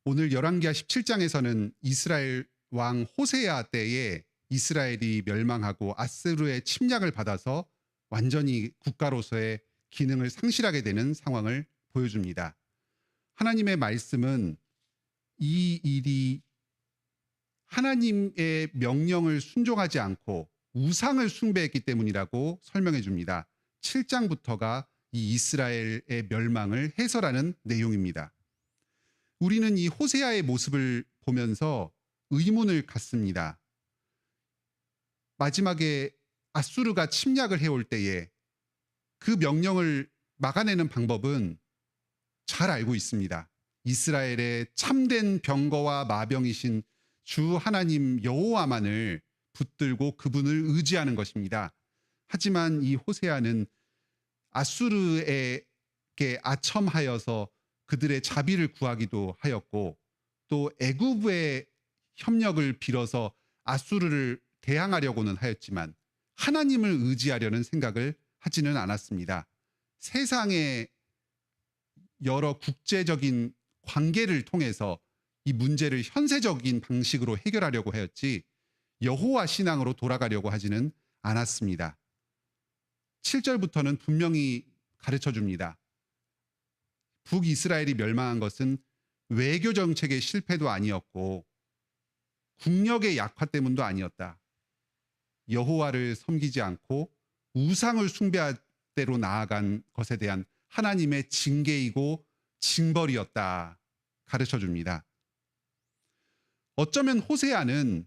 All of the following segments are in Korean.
오늘 열왕기하 17장에서는 이스라엘 왕 호세아 때에 이스라엘이 멸망하고 아스르의 침략을 받아서 완전히 국가로서의 기능을 상실하게 되는 상황을 보여줍니다. 하나님의 말씀은 이 일이 하나님의 명령을 순종하지 않고 우상을 숭배했기 때문이라고 설명해 줍니다. 7장부터가 이 이스라엘의 멸망을 해설하는 내용입니다. 우리는 이 호세아의 모습을 보면서 의문을 갖습니다. 마지막에 아수르가 침략을 해올 때에 그 명령을 막아내는 방법은 잘 알고 있습니다. 이스라엘의 참된 병거와 마병이신 주 하나님 여호와만을 붙들고 그분을 의지하는 것입니다. 하지만 이 호세아는 아수르에게 아첨하여서 그들의 자비를 구하기도 하였고 또 애굽의 협력을 빌어서 아수르를 대항하려고는 하였지만 하나님을 의지하려는 생각을 하지는 않았습니다. 세상의 여러 국제적인 관계를 통해서 이 문제를 현세적인 방식으로 해결하려고 하였지 여호와 신앙으로 돌아가려고 하지는 않았습니다. 7절부터는 분명히 가르쳐 줍니다. 북이스라엘이 멸망한 것은 외교 정책의 실패도 아니었고 국력의 약화 때문도 아니었다. 여호와를 섬기지 않고 우상을 숭배할 대로 나아간 것에 대한 하나님의 징계이고 징벌이었다. 가르쳐 줍니다. 어쩌면 호세아는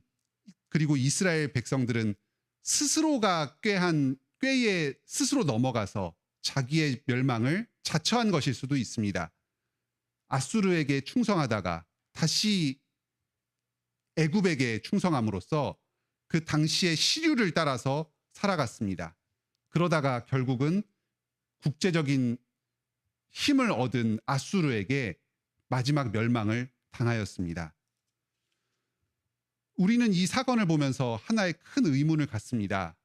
그리고 이스라엘 백성들은 스스로가 꾀에 스스로 넘어가서 자기의 멸망을 자처한 것일 수도 있습니다. 아수르에게 충성하다가 다시 애굽에게 충성함으로써 그 당시의 시류를 따라서 살아갔습니다. 그러다가 결국은 국제적인 힘을 얻은 아수르에게 마지막 멸망을 당하였습니다. 우리는 이 사건을 보면서 하나의 큰 의문을 갖습니다.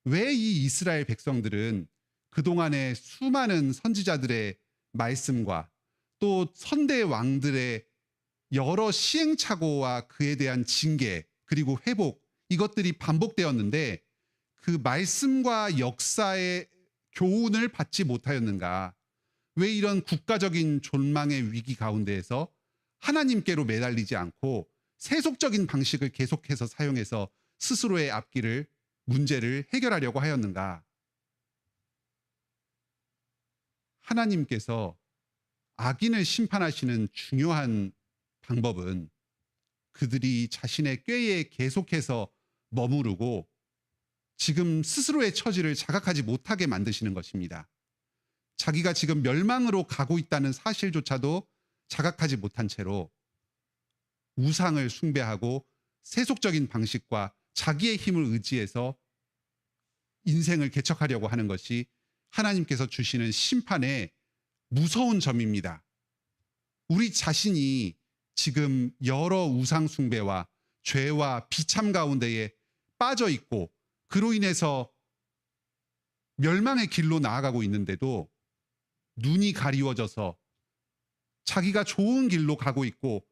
왜 이 이스라엘 백성들은 그동안의 수많은 선지자들의 말씀과 또 선대 왕들의 여러 시행착오와 그에 대한 징계 그리고 회복 이것들이 반복되었는데 그 말씀과 역사의 교훈을 받지 못하였는가? 왜 이런 국가적인 존망의 위기 가운데에서 하나님께로 매달리지 않고 세속적인 방식을 계속해서 사용해서 스스로의 앞길을 문제를 해결하려고 하였는가? 하나님께서 악인을 심판하시는 중요한 방법은 그들이 자신의 꾀에 계속해서 머무르고 지금 스스로의 처지를 자각하지 못하게 만드시는 것입니다. 자기가 지금 멸망으로 가고 있다는 사실조차도 자각하지 못한 채로 우상을 숭배하고 세속적인 방식과 자기의 힘을 의지해서 인생을 개척하려고 하는 것이 하나님께서 주시는 심판의 무서운 점입니다. 우리 자신이 지금 여러 우상 숭배와 죄와 비참 가운데에 빠져 있고 그로 인해서 멸망의 길로 나아가고 있는데도 눈이 가리워져서 자기가 좋은 길로 가고 있고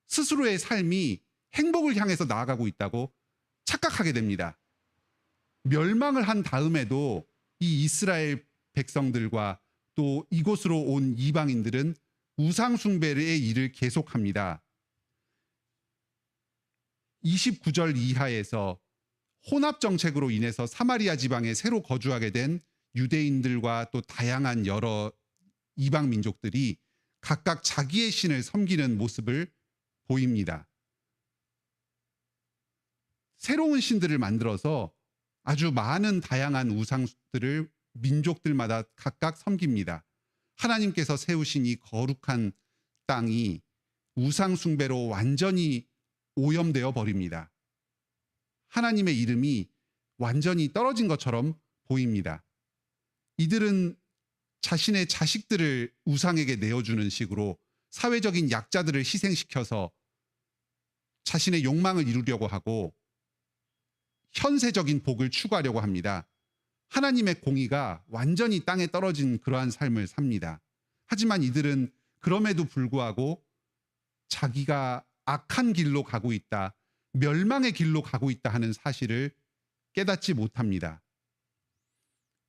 스스로의 삶이 행복을 향해서 나아가고 있다고 착각하게 됩니다. 멸망을 한 다음에도 이 이스라엘 백성들과 또 이곳으로 온 이방인들은 우상숭배의 일을 계속합니다. 29절 이하에서 혼합 정책으로 인해서 사마리아 지방에 새로 거주하게 된 유대인들과 또 다양한 여러 이방 민족들이 각각 자기의 신을 섬기는 모습을 보입니다. 새로운 신들을 만들어서 아주 많은 다양한 우상들을 민족들마다 각각 섬깁니다. 하나님께서 세우신 이 거룩한 땅이 우상 숭배로 완전히 오염되어 버립니다. 하나님의 이름이 완전히 떨어진 것처럼 보입니다. 이들은 자신의 자식들을 우상에게 내어주는 식으로 사회적인 약자들을 희생시켜서 자신의 욕망을 이루려고 하고 현세적인 복을 추구하려고 합니다. 하나님의 공의가 완전히 땅에 떨어진 그러한 삶을 삽니다. 하지만 이들은 그럼에도 불구하고 자기가 악한 길로 가고 있다, 멸망의 길로 가고 있다 하는 사실을 깨닫지 못합니다.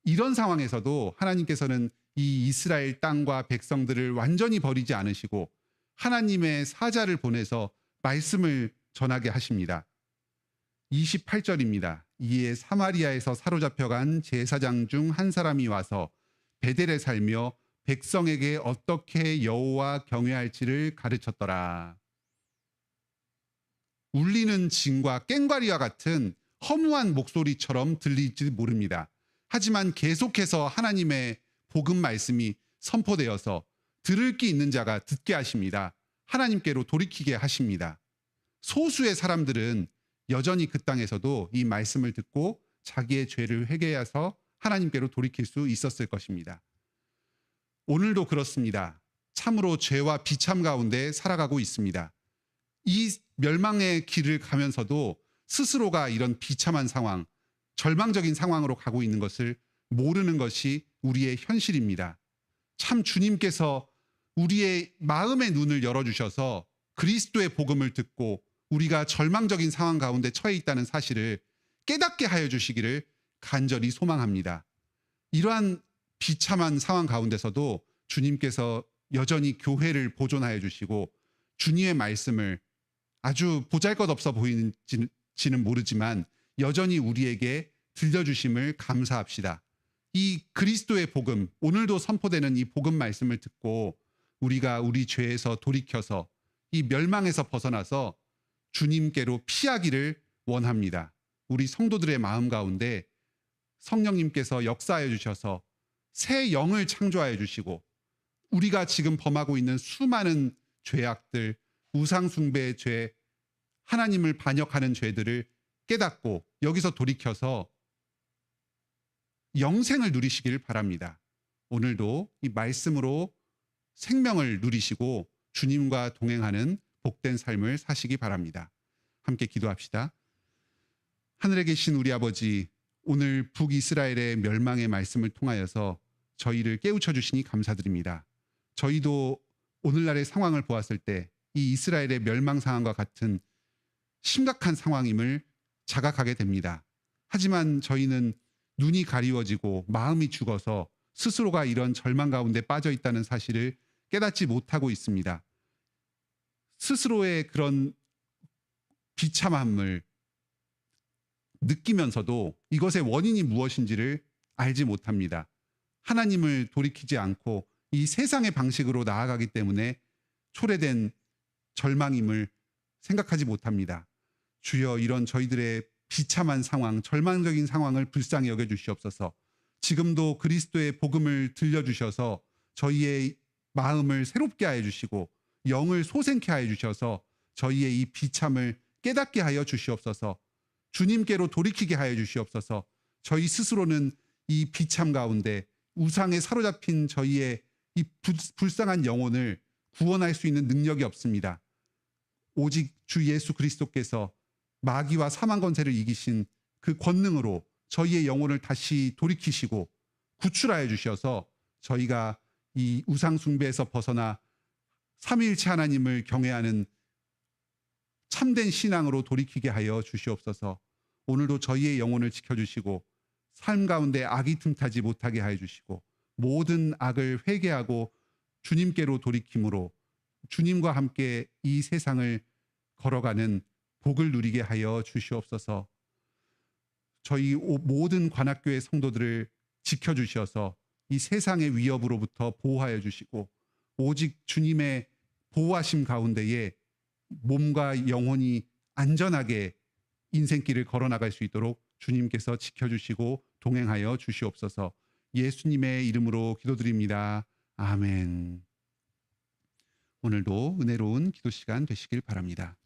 이런 상황에서도 하나님께서는 이 이스라엘 땅과 백성들을 완전히 버리지 않으시고 하나님의 사자를 보내서 말씀을 전하게 하십니다. 28절입니다. 이에 사마리아에서 사로잡혀간 제사장 중 한 사람이 와서 베델에 살며 백성에게 어떻게 여호와 경외할지를 가르쳤더라. 울리는 징과 꽹과리와 같은 허무한 목소리처럼 들릴지 모릅니다. 하지만 계속해서 하나님의 복음 말씀이 선포되어서 들을 귀 있는 자가 듣게 하십니다. 하나님께로 돌이키게 하십니다. 소수의 사람들은 여전히 그 땅에서도 이 말씀을 듣고 자기의 죄를 회개해서 하나님께로 돌이킬 수 있었을 것입니다. 오늘도 그렇습니다. 참으로 죄와 비참 가운데 살아가고 있습니다. 이 멸망의 길을 가면서도 스스로가 이런 비참한 상황, 절망적인 상황으로 가고 있는 것을 모르는 것이 우리의 현실입니다. 참 주님께서 우리의 마음의 눈을 열어주셔서 그리스도의 복음을 듣고 우리가 절망적인 상황 가운데 처해 있다는 사실을 깨닫게 하여 주시기를 간절히 소망합니다. 이러한 비참한 상황 가운데서도 주님께서 여전히 교회를 보존하여 주시고 주님의 말씀을 아주 보잘것없어 보이는지는 모르지만 여전히 우리에게 들려주심을 감사합시다. 이 그리스도의 복음, 오늘도 선포되는 이 복음 말씀을 듣고 우리가 우리 죄에서 돌이켜서 이 멸망에서 벗어나서 주님께로 피하기를 원합니다. 우리 성도들의 마음 가운데 성령님께서 역사하여 주셔서 새 영을 창조하여 주시고 우리가 지금 범하고 있는 수많은 죄악들, 우상숭배의 죄, 하나님을 반역하는 죄들을 깨닫고 여기서 돌이켜서 영생을 누리시길 바랍니다. 오늘도 이 말씀으로 생명을 누리시고 주님과 동행하는 복된 삶을 사시기 바랍니다. 함께 기도합시다. 하늘에 계신 우리 아버지, 오늘 북이스라엘의 멸망의 말씀을 통하여서 저희를 깨우쳐 주시니 감사드립니다. 저희도 오늘날의 상황을 보았을 때 이 이스라엘의 멸망 상황과 같은 심각한 상황임을 자각하게 됩니다. 하지만 저희는 눈이 가리워지고 마음이 죽어서 스스로가 이런 절망 가운데 빠져 있다는 사실을 깨닫지 못하고 있습니다. 스스로의 그런 비참함을 느끼면서도 이것의 원인이 무엇인지를 알지 못합니다. 하나님을 돌이키지 않고 이 세상의 방식으로 나아가기 때문에 초래된 절망임을 생각하지 못합니다. 주여, 이런 저희들의 비참한 상황, 절망적인 상황을 불쌍히 여겨주시옵소서. 지금도 그리스도의 복음을 들려주셔서 저희의 마음을 새롭게 하여 주시고 영을 소생케 하여 주셔서 저희의 이 비참을 깨닫게 하여 주시옵소서. 주님께로 돌이키게 하여 주시옵소서. 저희 스스로는 이 비참 가운데 우상에 사로잡힌 저희의 이 불쌍한 영혼을 구원할 수 있는 능력이 없습니다. 오직 주 예수 그리스도께서 마귀와 사망 권세를 이기신 그 권능으로 저희의 영혼을 다시 돌이키시고 구출하여 주셔서 저희가 이 우상 숭배에서 벗어나 삼위일체 하나님을 경외하는 참된 신앙으로 돌이키게 하여 주시옵소서. 오늘도 저희의 영혼을 지켜주시고 삶 가운데 악이 틈타지 못하게 하여 주시고 모든 악을 회개하고 주님께로 돌이킴으로 주님과 함께 이 세상을 걸어가는 복을 누리게 하여 주시옵소서. 저희 모든 관악교회 성도들을 지켜주셔서 이 세상의 위협으로부터 보호하여 주시고 오직 주님의 보호하심 가운데에 몸과 영혼이 안전하게 인생길을 걸어나갈 수 있도록 주님께서 지켜주시고 동행하여 주시옵소서. 예수님의 이름으로 기도드립니다. 아멘. 오늘도 은혜로운 기도 시간 되시길 바랍니다.